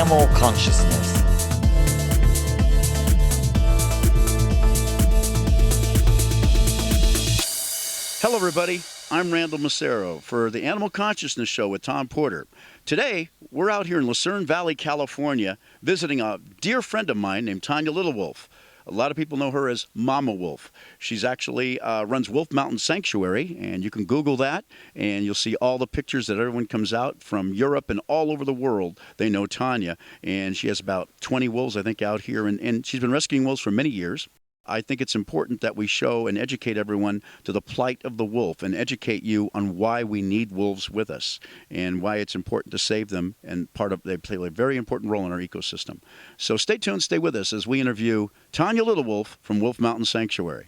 animal consciousness. Hello, everybody. I'm Randal Massaro for the Animal Consciousness Show with Tom Porter. Today, we're out here in Lucerne Valley, California, visiting a dear friend of mine named Tonya Littlewolf. A lot of people know her as Mama Wolf. She's actually runs Wolf Mountain Sanctuary, and you can Google that, and you'll see all the pictures that everyone comes out from Europe and all over the world. They know Tonya, and she has about 20 wolves, I think, out here, and she's been rescuing wolves for many years. I think it's important that we show and educate everyone to the plight of the wolf and educate you on why we need wolves with us and why it's important to save them, and they play a very important role in our ecosystem. So stay tuned, stay with us as we interview Tonya Littlewolf from Wolf Mountain Sanctuary.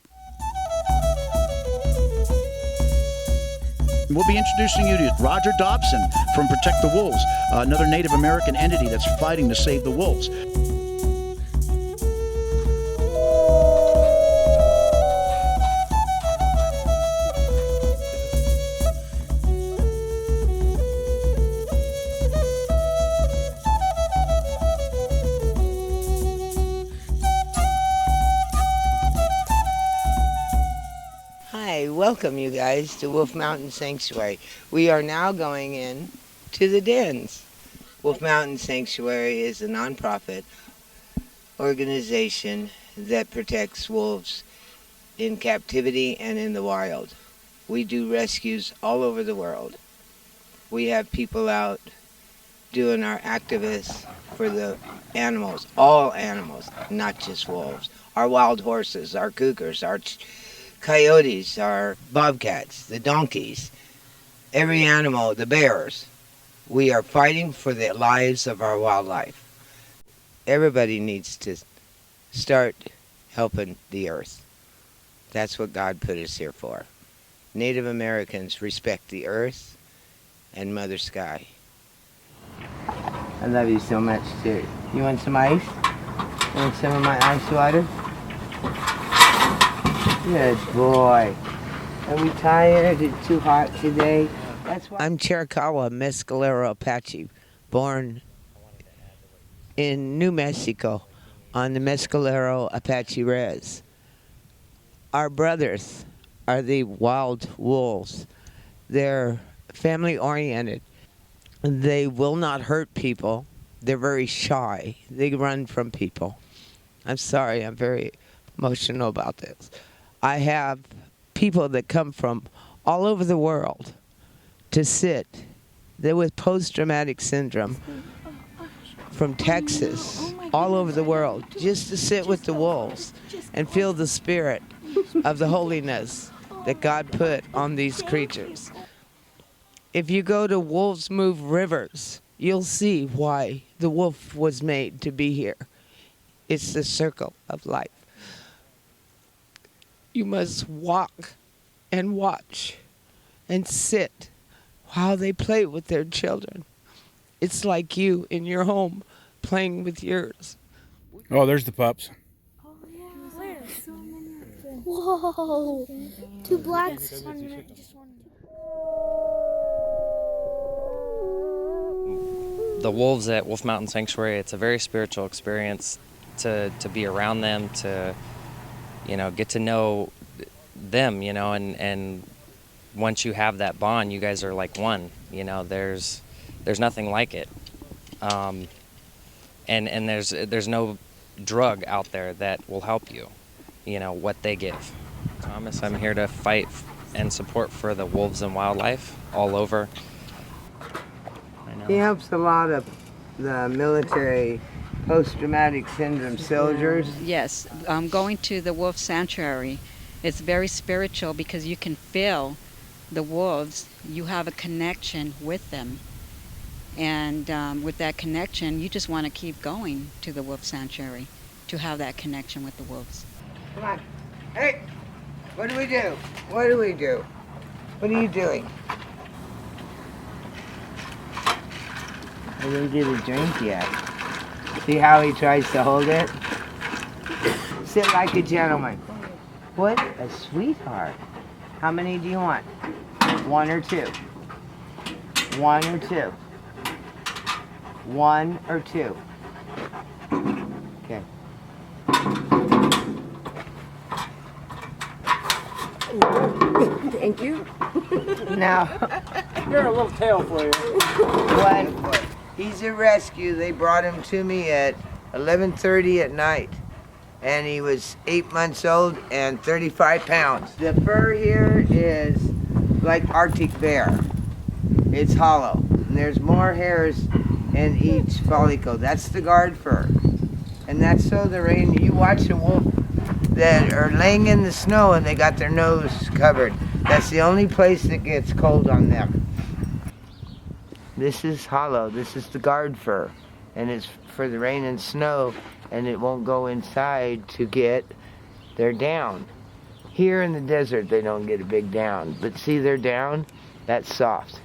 We'll be introducing you to Roger Dobson from Protect the Wolves, another Native American entity that's fighting to save the wolves. Welcome you guys to Wolf Mountain Sanctuary. We are now going in to the dens. Wolf Mountain Sanctuary is a nonprofit organization that protects wolves in captivity and in the wild. We do rescues all over the world. We have people out doing our activists for the animals, all animals, not just wolves. Our wild horses, our cougars, our coyotes, our bobcats, the donkeys, every animal, the bears. We are fighting for the lives of our wildlife. Everybody needs to start helping the earth. That's what God put us here for. Native Americans respect the earth and Mother Sky. I love you so much, too. You want some ice? You want some of my ice water? Good boy. Are we tired? It's too hot today? That's why. I'm Chiricahua Mescalero Apache, born in New Mexico on the Mescalero Apache Res. Our brothers are the wild wolves. They're family-oriented. They will not hurt people. They're very shy. They run from people. I'm sorry, I'm very emotional about this. I have people that come from all over the world to sit. They're with post-traumatic syndrome from Texas, all over the world, just to sit with the wolves and feel the spirit of the holiness that God put on these creatures. If you go to Wolves Move Rivers, you'll see why the wolf was made to be here. It's the circle of life. You must walk and watch and sit while they play with their children. It's like you in your home playing with yours. Oh, there's the pups. Oh, yeah. Where? So many of them. Whoa. Two blacks. Just one. The wolves at Wolf Mountain Sanctuary, it's a very spiritual experience to be around them, to get to know them, and once you have that bond, you guys are like one. There's nothing like it, and there's no drug out there that will help you. What they give. Thomas, I'm here to fight and support for the wolves and wildlife all over. He helps a lot of the military post-traumatic syndrome soldiers. Yes, going to the wolf sanctuary, it's very spiritual because you can feel the wolves. You have a connection with them. And with that connection, you just want to keep going to the wolf sanctuary to have that connection with the wolves. Come on. Hey, what do we do? What do we do? What are you doing? I didn't get a drink yet. See how he tries to hold it? Sit like a gentleman. What a sweetheart. How many do you want? One or two? One or two? 1 or 2? Okay. Thank you. Now, You're a little tail for you. when he's a rescue, they brought him to me at 11:30 at night. And he was 8 months old and 35 pounds. The fur here is like Arctic bear. It's hollow. And there's more hairs in each follicle. That's the guard fur. And that's so the rain, you watch a wolf that are laying in the snow and they got their nose covered. That's the only place that gets cold on them. This is hollow. This is the guard fur. And it's for the rain and snow, and it won't go inside to get their down. Here in the desert, they don't get a big down. But see their down? That's soft.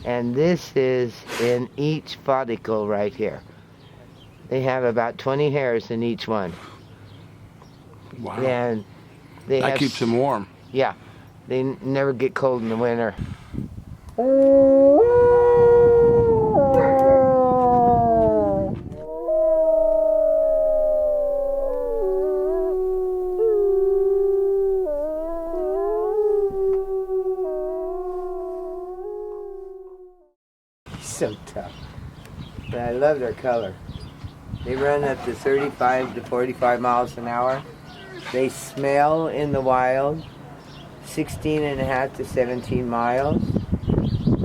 And this is in each follicle right here. They have about 20 hairs in each one. Wow. And they That have, keeps them warm. yeah, they never get cold in the winter. So tough. But I love their color. They run up to 35 to 45 miles an hour. They smell in the wild 16 and a half to 17 miles.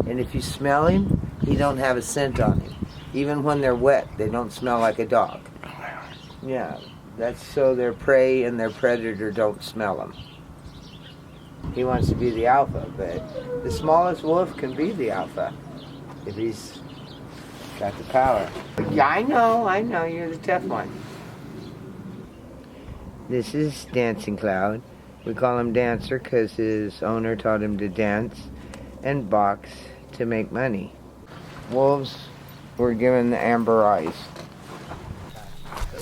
And if you smell him, he don't have a scent on him. Even when they're wet, they don't smell like a dog. Yeah, that's so their prey and their predator don't smell them. He wants to be the alpha, but the smallest wolf can be the alpha if he's got the power. Yeah, I know, you're the tough one. This is Dancing Cloud. We call him Dancer because his owner taught him to dance and box to make money. Wolves were given the amber eyes.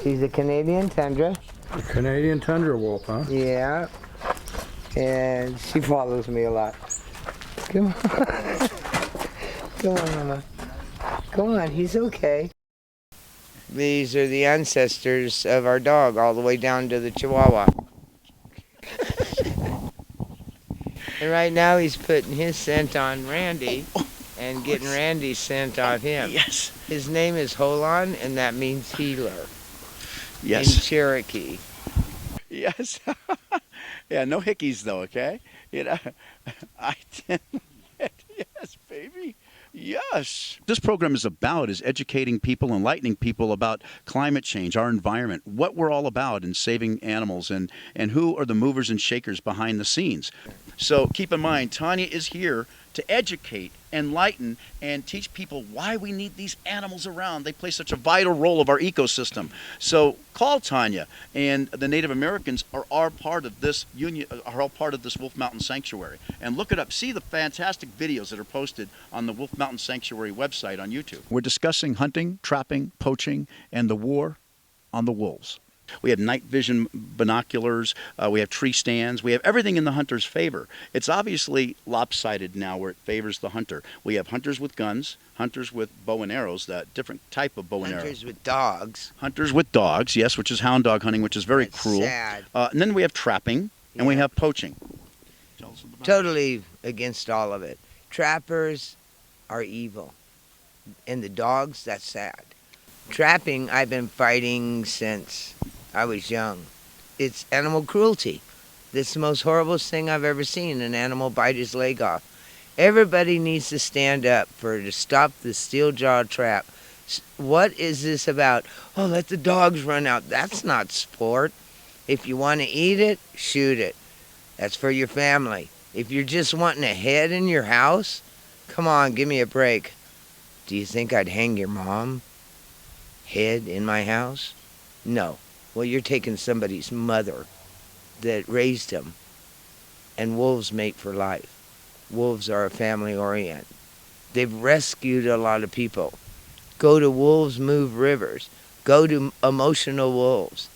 She's a Canadian tundra. A Canadian tundra wolf, huh? Yeah. And she follows me a lot. Come on. Come on, Mama. Come on, he's okay. These are the ancestors of our dog, all the way down to the Chihuahua. And right now he's putting his scent on Randy and getting Randy's scent off him. Yes. His name is Holon, and that means healer in Yes. Cherokee. Yes. Yeah, no hickeys though, okay? You know, I didn't. Yes, baby. Yes. This program is educating people, enlightening people about climate change, our environment, what we're all about in saving animals, and who are the movers and shakers behind the scenes. So keep in mind, Tonya is here to educate, enlighten, and teach people why we need these animals around. They play such a vital role of our ecosystem. So call Tonya, and the Native Americans are all part of this union, are all part of this Wolf Mountain Sanctuary. And look it up. See the fantastic videos that are posted on the Wolf Mountain Sanctuary website on YouTube. We're discussing hunting, trapping, poaching, and the war on the wolves. We have night vision binoculars, we have tree stands, we have everything in the hunter's favor. It's obviously lopsided now where it favors the hunter. We have hunters with guns, hunters with bow and arrows, that different type of bow and arrow. Hunters with dogs. Hunters with dogs, yes, which is hound dog hunting, which is very That's cruel. sad. And then we have trapping, and we Yeah. have poaching. Tell us about Totally against all of it. Trappers are evil. And the dogs, that's sad. Trapping, I've been fighting since I was young. It's animal cruelty. It's the most horrible thing I've ever seen, an animal bite his leg off. Everybody needs to stand up to stop the steel jaw trap. What is this about? Oh, let the dogs run out. That's not sport. If you want to eat it, shoot it. That's for your family. If you're just wanting a head in your house, come on, give me a break. Do you think I'd hang your mom head in my house? No. Well, you're taking somebody's mother that raised him. And wolves mate for life. Wolves are a family orient. They've rescued a lot of people. Go to Wolves Move Rivers. Go to Emotional Wolves.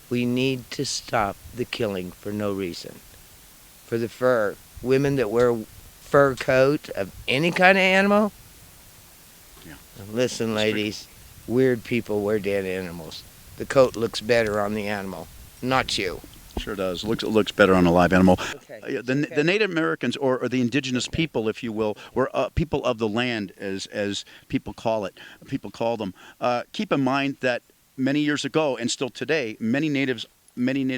We need to stop the killing for no reason. For the fur. Women that wear fur coat of any kind of animal, Yeah. Listen, ladies, weird people wear dead animals. The coat looks better on the animal, not you. Sure does. Looks better on a live animal. Okay. The Native Americans, or the indigenous people, if you will, were people of the land, as people call it. People call them. Keep in mind that many years ago, and still today, many Native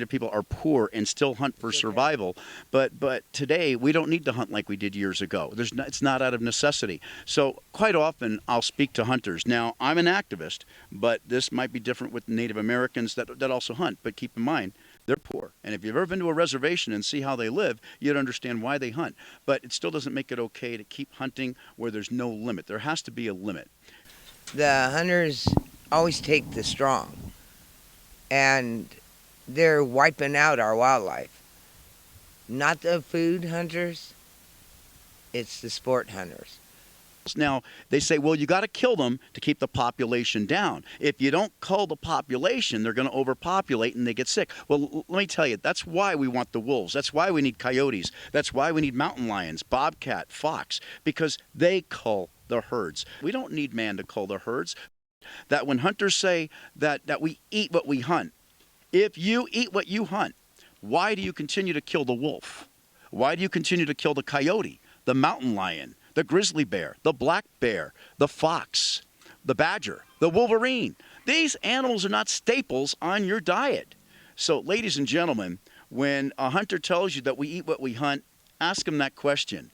people are poor and still hunt for survival. But today we don't need to hunt like we did years ago. It's not out of necessity. So quite often I'll speak to hunters. Now I'm an activist, but this might be different with Native Americans that also hunt. But keep in mind, they're poor. And if you've ever been to a reservation and see how they live, you'd understand why they hunt. But it still doesn't make it okay to keep hunting where there's no limit. There has to be a limit. The hunters always take the strong, and they're wiping out our wildlife. Not the food hunters, it's the sport hunters. Now, they say, well, you got to kill them to keep the population down. If you don't cull the population, they're going to overpopulate and they get sick. Well, let me tell you, that's why we want the wolves. That's why we need coyotes. That's why we need mountain lions, bobcat, fox, because they cull the herds. We don't need man to cull the herds. That when hunters say that we eat what we hunt, if you eat what you hunt, why do you continue to kill the wolf? Why do you continue to kill the coyote, the mountain lion, the grizzly bear, the black bear, the fox, the badger, the wolverine? These animals are not staples on your diet. So, ladies and gentlemen, when a hunter tells you that we eat what we hunt, ask them that question.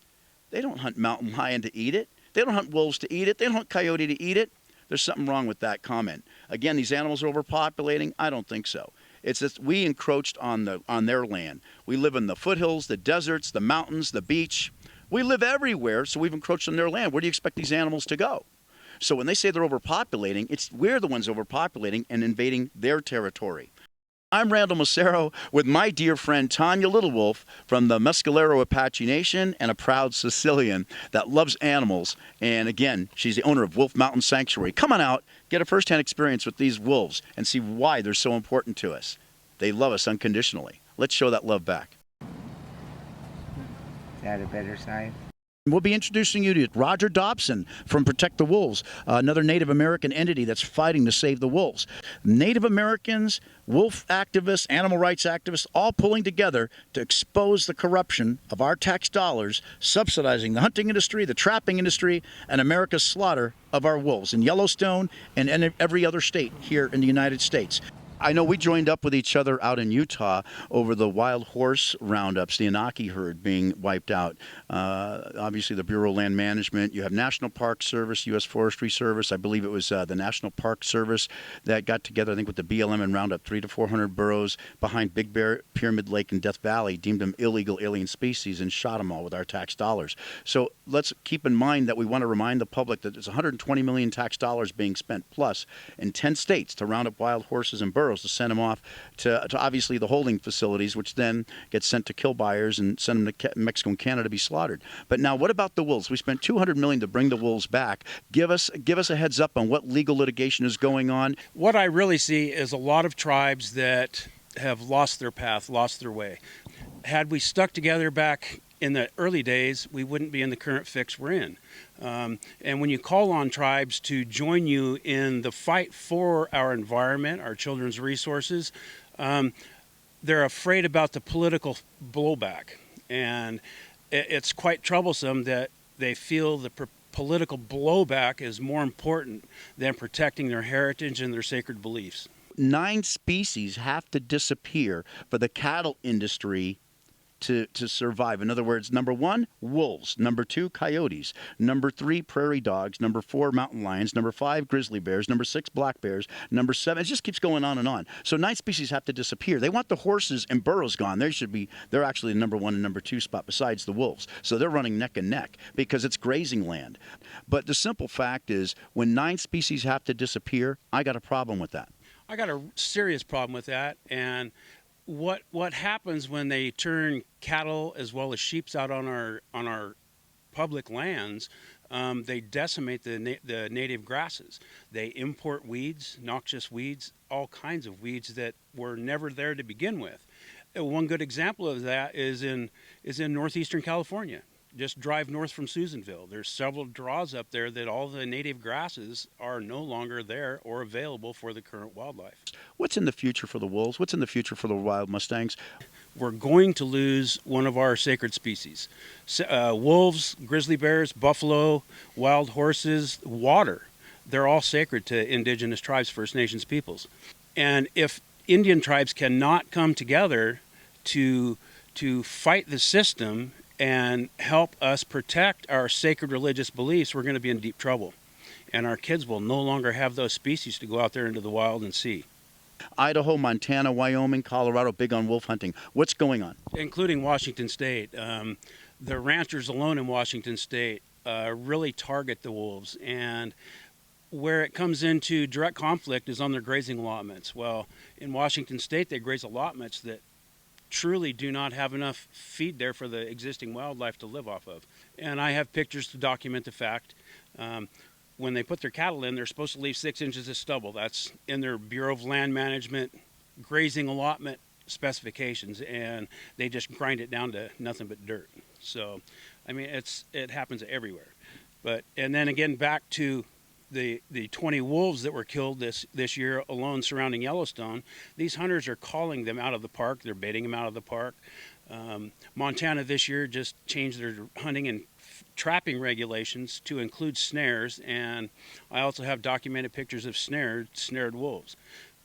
They don't hunt mountain lion to eat it. They don't hunt wolves to eat it. They don't hunt coyote to eat it. There's something wrong with that comment. Again, these animals are overpopulating? I don't think so. It's just we encroached on their land. We live in the foothills, the deserts, the mountains, the beach. We live everywhere, so we've encroached on their land. Where do you expect these animals to go? So when they say they're overpopulating, we're the ones overpopulating and invading their territory. I'm Randal Massaro with my dear friend Tonya Littlewolf from the Mescalero Apache Nation, and a proud Sicilian that loves animals. And again, she's the owner of Wolf Mountain Sanctuary. Come on out, get a first-hand experience with these wolves and see why they're so important to us. They love us unconditionally. Let's show that love back. Is that a better sign? We'll be introducing you to Roger Dobson from Protect the Wolves, another Native American entity that's fighting to save the wolves. Native Americans, wolf activists, animal rights activists, all pulling together to expose the corruption of our tax dollars, subsidizing the hunting industry, the trapping industry, and America's slaughter of our wolves in Yellowstone and every other state here in the United States. I know we joined up with each other out in Utah over the wild horse roundups, the Inaki herd being wiped out. Obviously, the Bureau of Land Management. You have National Park Service, U.S. Forestry Service. I believe it was the National Park Service that got together, I think, with the BLM and round up 300 to 400 burros behind Big Bear, Pyramid Lake, and Death Valley, deemed them illegal alien species, and shot them all with our tax dollars. So let's keep in mind that we want to remind the public that there's 120 million tax dollars being spent plus in 10 states to round up wild horses and burros, to send them off to obviously the holding facilities, which then get sent to kill buyers and send them to Mexico and Canada to be slaughtered. But now, what about the wolves? We spent $200 million to bring the wolves back. Give us a heads up on what legal litigation is going on. What I really see is a lot of tribes that have lost their path, lost their way. Had we stuck together back in the early days, we wouldn't be in the current fix we're in. And when you call on tribes to join you in the fight for our environment, our children's resources, they're afraid about the political blowback. And it's quite troublesome that they feel the political blowback is more important than protecting their heritage and their sacred beliefs. 9 species have to disappear for the cattle industry to survive. In other words, number 1, wolves. Number 2, coyotes. Number 3, prairie dogs. Number 4, mountain lions. Number 5, grizzly bears. Number 6, black bears. Number 7, it just keeps going on and on. So 9 species have to disappear. They want the horses and burros gone. They're actually the number 1 and number 2 spot besides the wolves. So they're running neck and neck because it's grazing land. But the simple fact is, when 9 species have to disappear, I got a problem with that. I got a serious problem with that. And what happens when they turn cattle as well as sheep out on our public lands? They decimate the native grasses. They import weeds, noxious weeds, all kinds of weeds that were never there to begin with. One good example of that is in northeastern California. just drive north from Susanville. There's several draws up there that all the native grasses are no longer there or available for the current wildlife. What's in the future for the wolves? What's in the future for the wild mustangs? We're going to lose one of our sacred species. Wolves, grizzly bears, buffalo, wild horses, water. They're all sacred to indigenous tribes, First Nations peoples. And if Indian tribes cannot come together to fight the system and help us protect our sacred religious beliefs, we're going to be in deep trouble. And our kids will no longer have those species to go out there into the wild and see. Idaho, Montana, Wyoming, Colorado, big on wolf hunting. What's going on? Including Washington State. The ranchers alone in Washington State really target the wolves. And where it comes into direct conflict is on their grazing allotments. Well, in Washington State, they graze allotments that truly do not have enough feed there for the existing wildlife to live off of. And I have pictures to document the fact. When they put their cattle in, they're supposed to leave 6 inches of stubble. That's in their Bureau of Land Management grazing allotment specifications, and they just grind it down to nothing but dirt. So, I mean, it happens everywhere. And then again, back to the 20 wolves that were killed this year alone surrounding Yellowstone. These hunters are calling them out of the park. They're baiting them out of the park. Montana this year just changed their hunting and trapping regulations to include snares, and I also have documented pictures of snared wolves.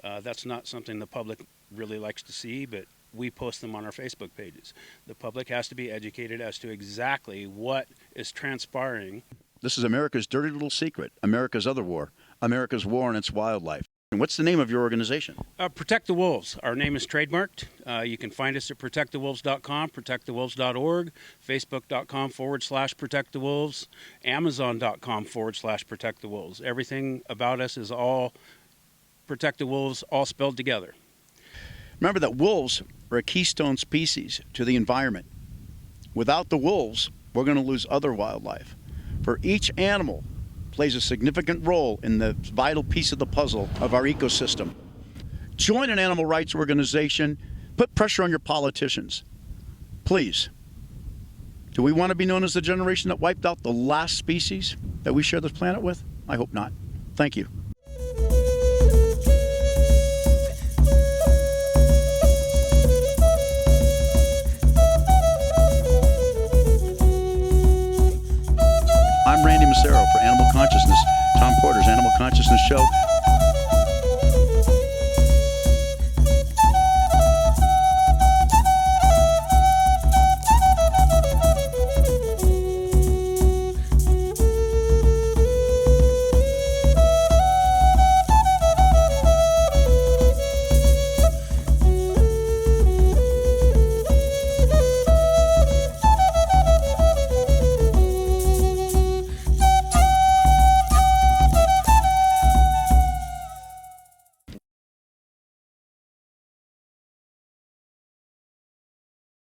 That's not something the public really likes to see, but we post them on our Facebook pages. The public has to be educated as to exactly what is transpiring. This is America's dirty little secret, America's other war, America's war on its wildlife. And what's the name of your organization? Protect the Wolves. Our name is trademarked. You can find us at protectthewolves.com, protectthewolves.org, facebook.com/protectthewolves, amazon.com/protectthewolves. Everything about us is all Protect the Wolves, all spelled together. Remember that wolves are a keystone species to the environment. Without the wolves, we're going to lose other wildlife. For each animal plays a significant role in the vital piece of the puzzle of our ecosystem. Join an animal rights organization. Put pressure on your politicians. Please. Do we want to be known as the generation that wiped out the last species that we share this planet with? I hope not. Thank you. I'm Randy Massaro for Animal Consciousness, Tom Porter's Animal Consciousness Show.